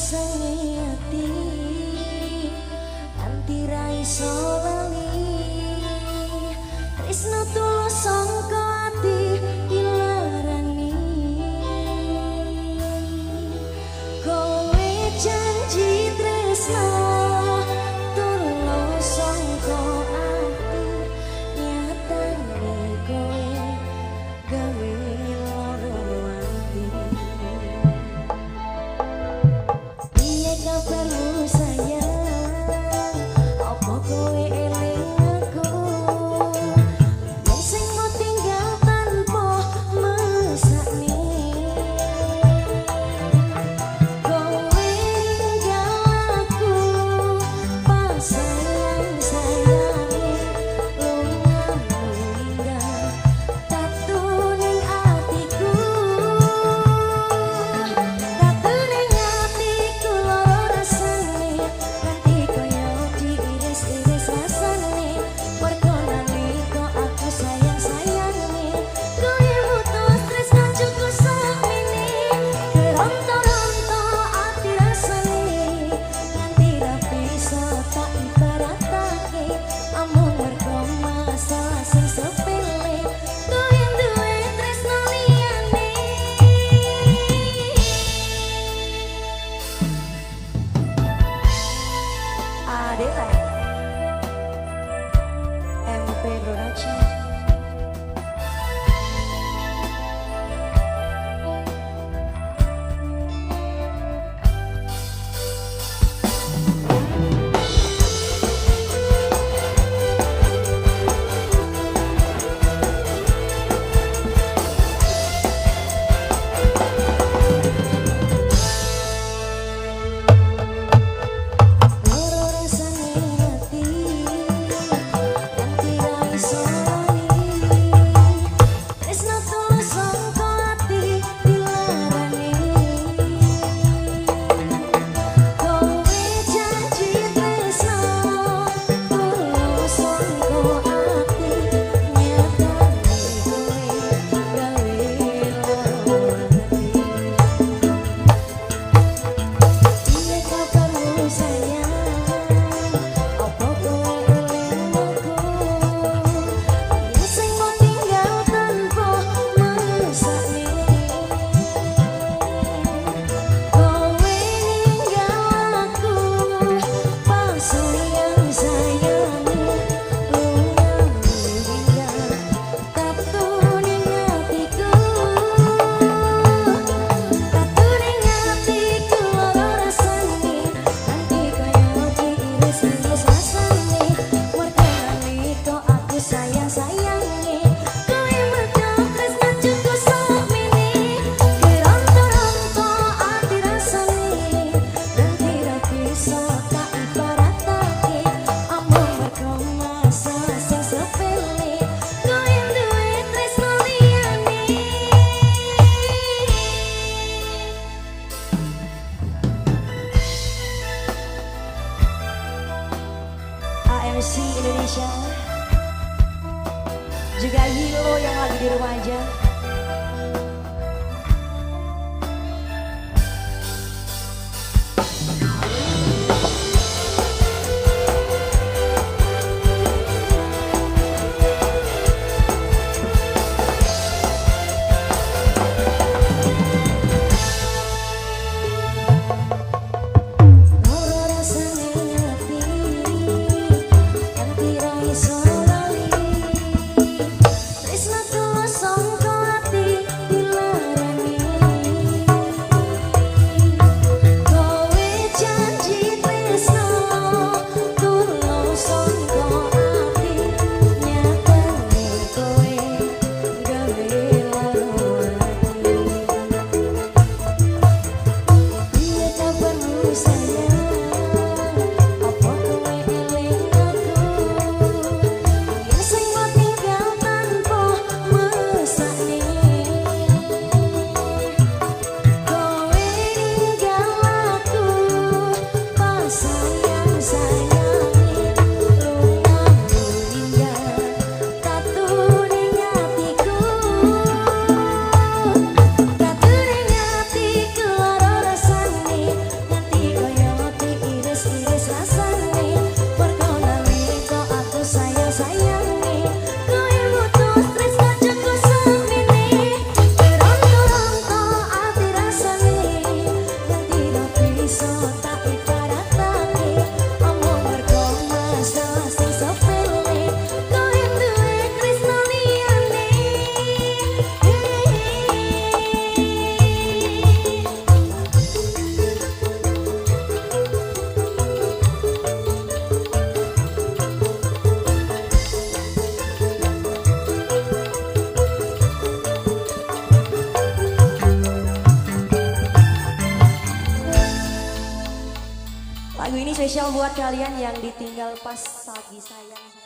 rasane ati kanthi ra iso lali tresno tulus sangka ati dilarani kowe janji tresno tulus sangka ati nyatane kowe gawe loro ati piye kabarmu sayang apa kowe eling aku yen sing mau tinggal tanpa mesakne kowe tinggal aku pas sayang-sayange lungamu hingga tatu ning atiku loro rasane nganti koyo diiris-iris rasane mergo nalika aku sayang-sayange kowe mutus tresno cukup sakmene keronto-ronto ati rasane nganti ra bisa tak ibaratake amung mergo masalah sing sepele kowe duwe tresno liyane Adela MP Production loro rasane ati kanthi ra iso lali tresno tulus sangka ati dilarani kowe janji tresno tulus sangka ati nyatane kowe gawe loro ati piye kabarmu sayang apa kowe eling aku yen sing mau tinggal tanpa mesakne kowe ninggal aku pas sayang-sayange lungamu hingga tatu ning atiku loro rasane nganti koyo diiris-iris rasane mergo nalika aku sayang-sayange kowe mergo tresno cukup sakmene keronto-ronto ati rasane nganti ra bisa tak ibaratake amung mergo masalah sing sepele kowe duwe tresno liyane AMC Indonesia juga Hilo yang lagi di rumah aja loro rasane ati kanthi ra iso lali tresno tulus sangka Lagu ini spesial buat kalian yang ditinggal pas lagi sayang.